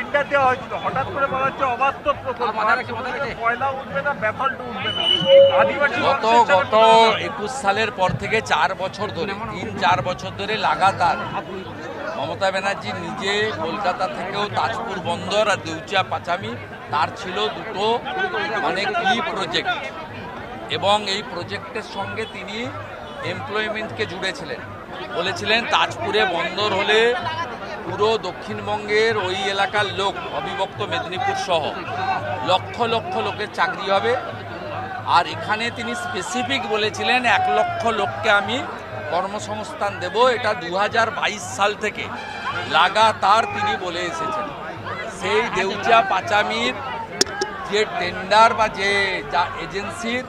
Tender দেওয়া হয়েছিল, হঠাৎ করে বলা হচ্ছে অবাস্তব প্রকল্প, কয়লা উঠবে না, ব্যাথলটা উঠবে না। আদিবাসী গত 21 সালের পর থেকে 4 বছর ধরে 3-4 বছর ধরে লাগাতার মমতা ব্যানার্জি নিজে কলকাতা থেকেও তাজপুর বন্দর আর দেউচিয়া পাচামি তার ছিল দুটো মানে কি প্রজেক্ট, এবং এই প্রজেক্টের সঙ্গে তিনি এমপ্লয়মেন্টকে জুড়েছিলেন। বলেছিলেন তাজপুরে বন্দর হলে পুরো দক্ষিণবঙ্গের ওই এলাকার লোক, অবিভক্ত মেদিনীপুর সহ লক্ষ লক্ষ লোকের চাকরি হবে। আর এখানে তিনি স্পেসিফিক বলেছিলেন 1 লক্ষ লোককে আমি কর্মসংস্থান দেব। এটা 2022 সাল থেকে লাগাতার তিনি বলে এসেছেন। সেই দেউচিয়া পাচামির যে টেন্ডার বা যে এজেন্সির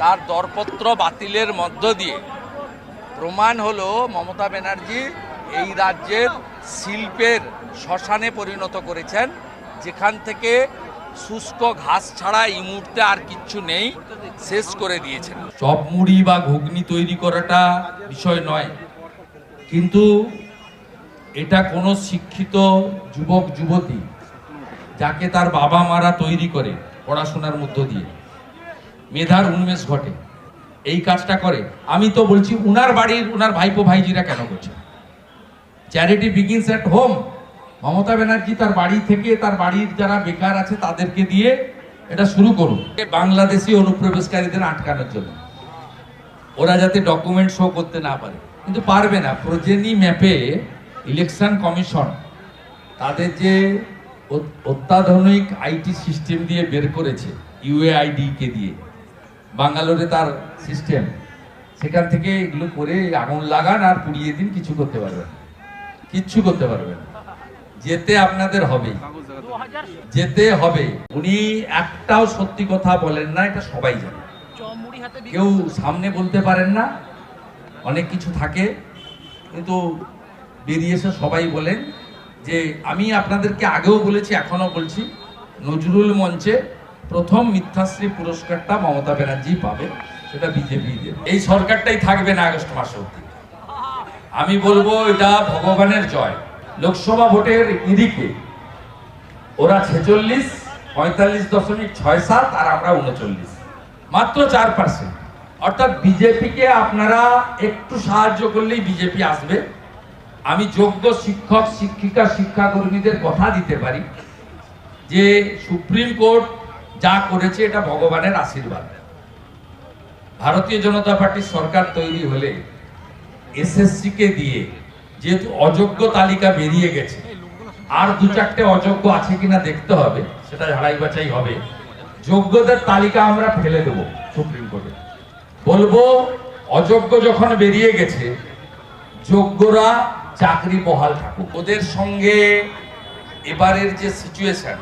তার দরপত্র বাতিলের মধ্য দিয়ে প্রমাণ হলো মমতা ব্যানার্জি এই রাজ্যের শিল্পের শ্মশানে পরিণত করেছেন, যেখান থেকে শুষ্ক ঘাস ছাড়া এই মুহূর্তে আর কিচ্ছু নেই, শেষ করে দিয়েছেন। চপ মুড়ি বা ঘুগনি তৈরি করাটা বিষয় নয়, কিন্তু এটা কোনো শিক্ষিত যুবক যুবতী যাকে তার বাবা মারা তৈরি করে পড়াশোনার মধ্য দিয়ে মেধার উন্মেষ ঘটে, এই কাজটা করে। আমি তো বলছি উনার বাড়ির উনার ভাইপো ভাইজিরা কেন করছে? Charity begins at home. Mamata Banerjee তার বাড়ি থেকে তার বাড়ির যারা বেকার আছে তাদেরকে দিয়ে এটা শুরু করুন, বাংলাদেশি অনুপ্রবেশকারীদের আটকানোর জন্য, ওরা যাতে ডকুমেন্ট শো করতে না পারে। কিন্তু পারবে না। প্রজেনি ম্যাপে ইলেকশন কমিশন তাদের যে অত্যাধুনিক আইটি সিস্টেম দিয়ে বের করেছে, ইউএআইডি কে দিয়ে, বাঙ্গালোরে তার সিস্টেম, সেখান থেকে এগুলো করে আগুন লাগান আর পুড়িয়ে দিন, কিছু করতে পারবেন, কিচ্ছু করতে পারবেন। যেতে আপনাদের হবে, যেতে হবে। উনি একটাও সত্যি কথা বলেন না, এটা সবাই জানে। কেউ সামনে বলতে পারেন না, অনেক কিছু থাকে, কিন্তু বেরিয়ে এসে সবাই বলেন যে আমি আপনাদেরকে আগেও বলেছি, এখনো বলছি, নজরুল মঞ্চে প্রথম মিথ্যাশ্রী পুরস্কারটা মমতা ব্যানার্জি পাবে, সেটা বিজেপি দেবে। এই সরকারটাই থাকবে না আগস্ট মাসে অবধি। আমি বলবো এটা ভগবানের জয়। লোকসভা ভোটের নিরিখে ওরা 46, 45.67 আর আমরা 39, মাত্র 4%। অর্থাৎ বিজেপিকে আপনারা একটু সাহায্য করলেই বিজেপি আসবে। আমি যোগ্য শিক্ষক শিক্ষিকা শিক্ষাকর্মীদের কথা দিতে পারি যে সুপ্রিম কোর্ট যা করেছে এটা ভগবানের আশীর্বাদ। ভারতীয় জনতা পার্টির সরকার তৈরি হলে এসএসসি কে দিয়ে, যেহেতু অযোগ্য তালিকা বেরিয়ে গেছে, আর 2-4টে অযোগ্য আছে কিনা দেখতে হবে, সেটা ঝাড়াই বাছাই হবে। যোগ্যদের তালিকা আমরা ফেলে দেব সুপ্রিম কোর্টে, বলবো অযোগ্য যখন বেরিয়ে গেছে, যোগ্যরা চাকরি বহাল থাকুক। ওদের সঙ্গে এবারের যে সিচুয়েশন,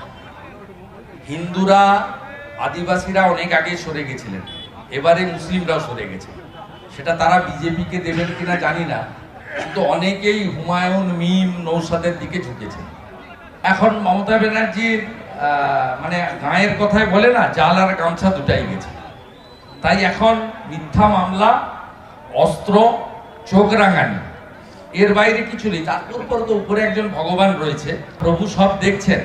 হিন্দুরা আদিবাসীরা অনেক আগে সরে গেছিলেন, এবারে মুসলিমরাও সরে গেছে। সেটা তারা বিজেপিকে দেবেন কিনা জানি না, কিন্তু অনেকেই হুমায়ুন মিম নৌসাদের দিকে ঝুঁকেছে। এখন মমতা ব্যানার্জির মানে গায়ের কথায় বলে না, জাল আর গামছা দুটাই গেছে। তাই এখন মিথ্যা মামলা, অস্ত্র, চোখ রাঙানি, এর বাইরে কিছু নেই। তার উপর তো উপরে একজন ভগবান রয়েছে, প্রভু সব দেখছেন।